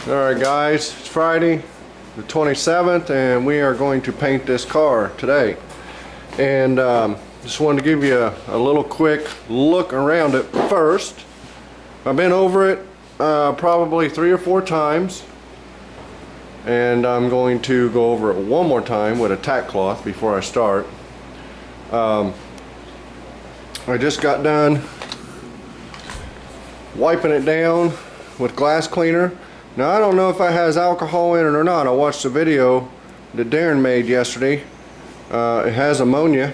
Alright guys, it's Friday the 27th and we are going to paint this car today. And just wanted to give you a little quick look around it first. I've been over it probably 3 or 4 times, and I'm going to go over it one more time with a tack cloth before I start. I just got done wiping it down with glass cleaner. Now I don't know if it has alcohol in it or not. I watched a video that Darren made yesterday. It has ammonia,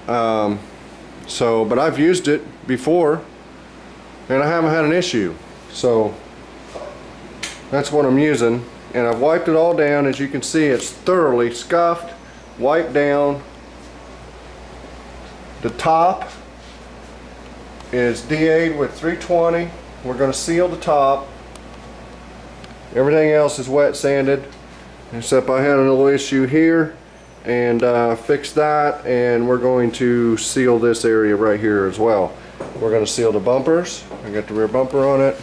but I've used it before and I haven't had an issue, so that's what I'm using. And I've wiped it all down. As you can see, it's thoroughly scuffed, wiped down. The top is DA'd with 320. We're going to seal the top. Everything else is wet sanded, except I had a little issue here, and fixed that, and we're going to seal this area right here as well. We're going to seal the bumpers. I got the rear bumper on it.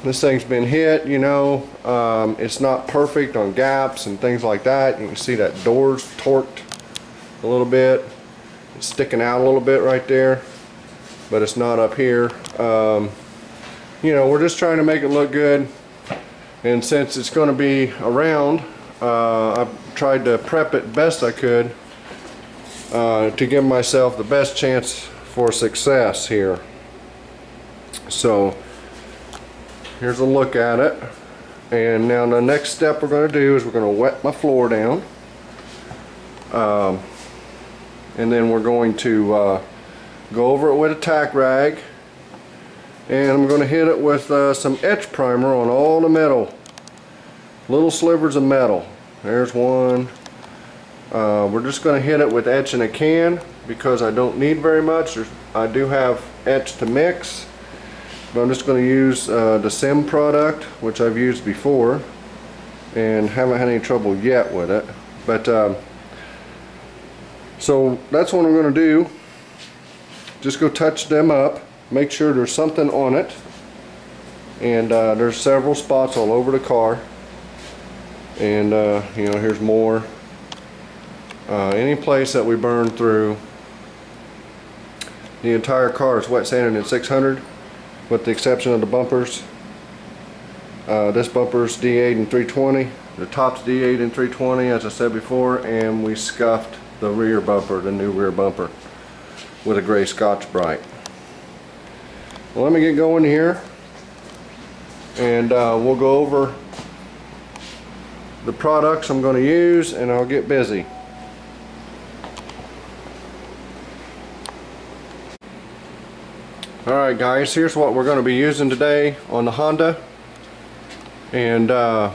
This thing's been hit, you know. It's not perfect on gaps and things like that. You can see that door's torqued a little bit. It's sticking out a little bit right there, but it's not up here. You know, we're just trying to make it look good, and since it's going to be around, I've tried to prep it best I could to give myself the best chance for success here. So here's a look at it, and now the next step we're going to do is we're going to wet my floor down, and then we're going to go over it with a tack rag. And I'm going to hit it with some etch primer on all the metal, little slivers of metal. There's one. We're just going to hit it with etch in a can because I don't need very much. I do have etch to mix, but I'm just going to use the Sim product, which I've used before and haven't had any trouble yet with it. But so that's what I'm going to do. Just go touch them up. Make sure there's something on it, and there's several spots all over the car, and you know, here's more. Any place that we burn through, the entire car is wet sanded in 600 with the exception of the bumpers. This bumper's DA'd in 320, the top's DA'd in 320 as I said before, and we scuffed the rear bumper, the new rear bumper, with a gray Scotch-Brite. Well, let me get going here, and we'll go over the products I'm going to use, and I'll get busy. Alright guys, here's what we're going to be using today on the Honda, and we're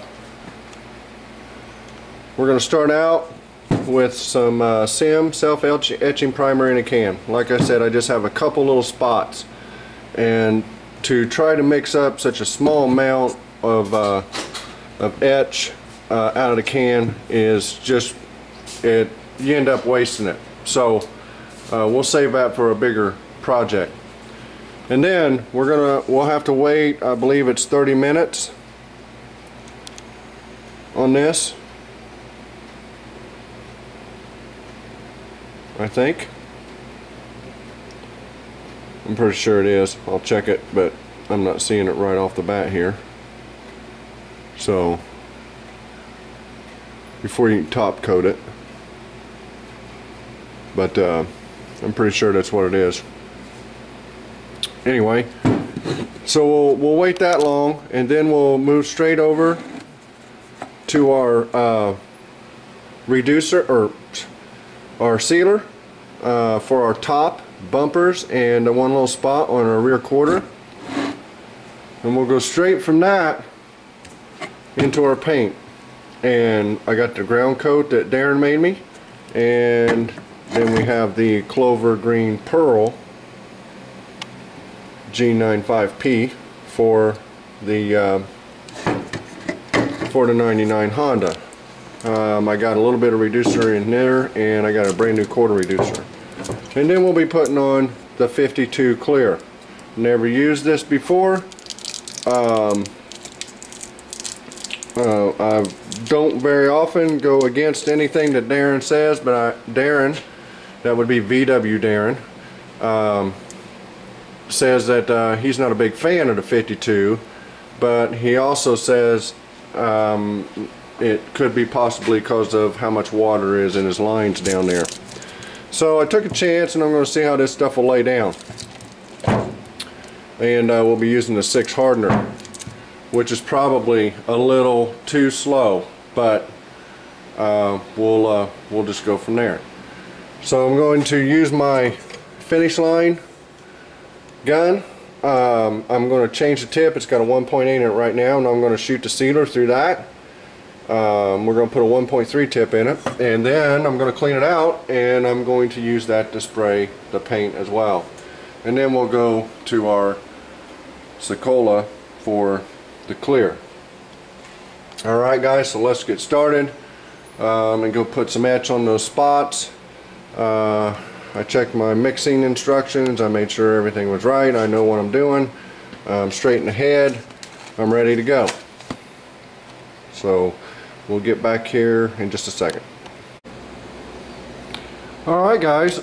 going to start out with some Sim self-etching primer in a can. Like I said, I just have a couple little spots. And to try to mix up such a small amount of etch out of the can is just, you end up wasting it. So we'll save that for a bigger project. And then we'll have to wait, I believe it's 30 minutes on this, I think. I'm pretty sure it is. I'll check it, but I'm not seeing it right off the bat here. So before you top coat it, but I'm pretty sure that's what it is. Anyway, so we'll wait that long, and then we'll move straight over to our reducer, or our sealer for our top bumpers and the one little spot on our rear quarter, and we'll go straight from that into our paint. And I got the ground coat that Darren made me, and then we have the Clover Green Pearl G95P for the 99 Honda. I got a little bit of reducer in there, and I got a brand new quarter reducer. And then we'll be putting on the 52 clear. Never used this before, I don't very often go against anything that Darren says, but Darren, that would be VW Darren, says that he's not a big fan of the 52, but he also says it could be possibly because of how much water is in his lines down there. So I took a chance, and I'm going to see how this stuff will lay down. And we'll be using the 6 hardener, which is probably a little too slow, but we'll just go from there. So I'm going to use my finish line gun. I'm going to change the tip. It's got a 1.8 in it right now, and I'm going to shoot the sealer through that. We're going to put a 1.3 tip in it, and then I'm going to clean it out, and I'm going to use that to spray the paint as well. And then we'll go to our Secola for the clear. Alright guys, so let's get started and go put some etch on those spots. I checked my mixing instructions. I made sure everything was right. I know what I'm doing. I'm straight in the head. I'm ready to go. So we'll get back here in just a second. Alright guys,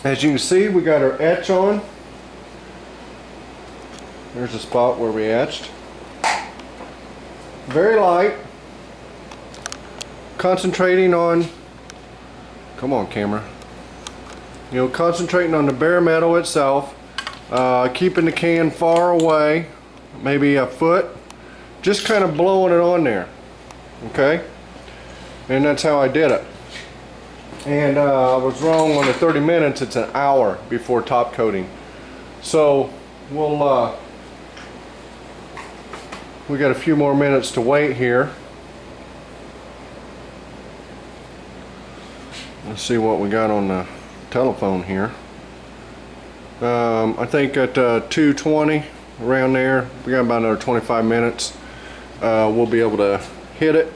as you can see, we got our etch on. There's a spot where we etched. Very light. Concentrating on, come on camera, you know, concentrating on the bare metal itself, keeping the can far away, maybe a foot, just kind of blowing it on there, okay? And that's how I did it. And I was wrong on the 30 minutes. It's an hour before top coating. So we'll we got a few more minutes to wait here. Let's see what we got on the telephone here. I think at 2:20, around there, we got about another 25 minutes. We'll be able to hit it.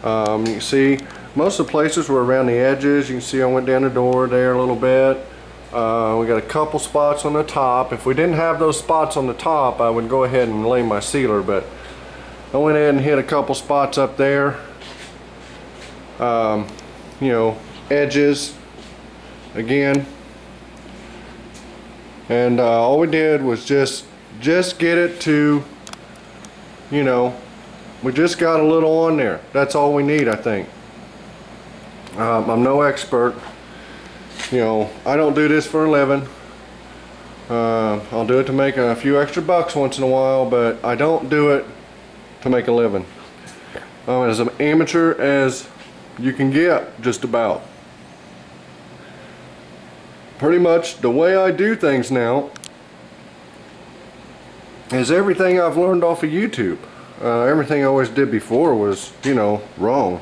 You can see most of the places were around the edges. You can see I went down the door there a little bit. We got a couple spots on the top. If we didn't have those spots on the top, I would go ahead and lay my sealer, but I went ahead and hit a couple spots up there. You know, edges again, and all we did was just get it to, you know, we just got a little on there. That's all we need, I think. I'm no expert. You know, I don't do this for a living. I'll do it to make a few extra bucks once in a while, but I don't do it to make a living. As an amateur as you can get, just about. Pretty much the way I do things now is everything I've learned off of YouTube. Everything I always did before was, you know, wrong.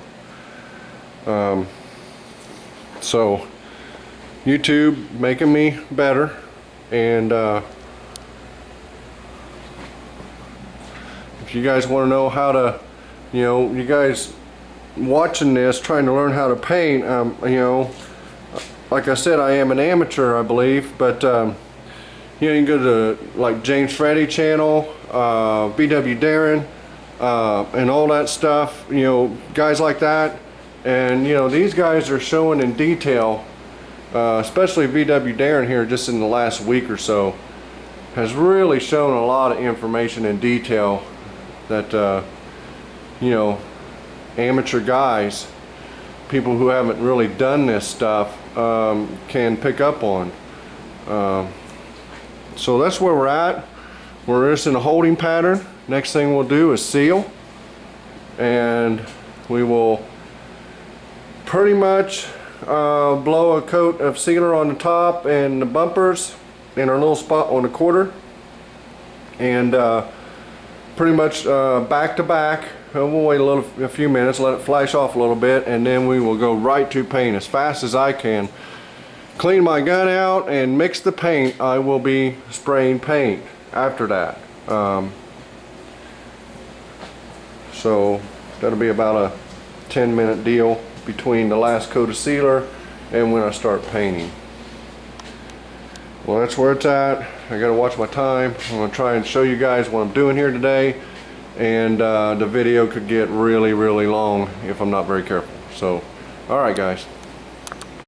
So YouTube making me better, and if you guys want to know how to, you know, you guys watching this trying to learn how to paint, you know, like I said, I am an amateur, I believe, but you know, you can go to like James Freddy channel, VW Darren, and all that stuff, you know, guys like that. And you know, these guys are showing in detail, especially VW Darren here just in the last week or so, has really shown a lot of information in detail that you know, amateur guys, people who haven't really done this stuff, can pick up on. So that's where we're at. We're just in a holding pattern. Next thing we'll do is seal, and we will pretty much blow a coat of sealer on the top and the bumpers in our little spot on the quarter, and pretty much back to back. We'll wait a few minutes, let it flash off a little bit, and then we will go right to paint as fast as I can. Clean my gun out and mix the paint. I will be spraying paint after that. So that'll be about a 10-minute deal between the last coat of sealer and when I start painting. Well, that's where it's at. I gotta watch my time. I'm gonna try and show you guys what I'm doing here today, and the video could get really long if I'm not very careful. So, alright guys.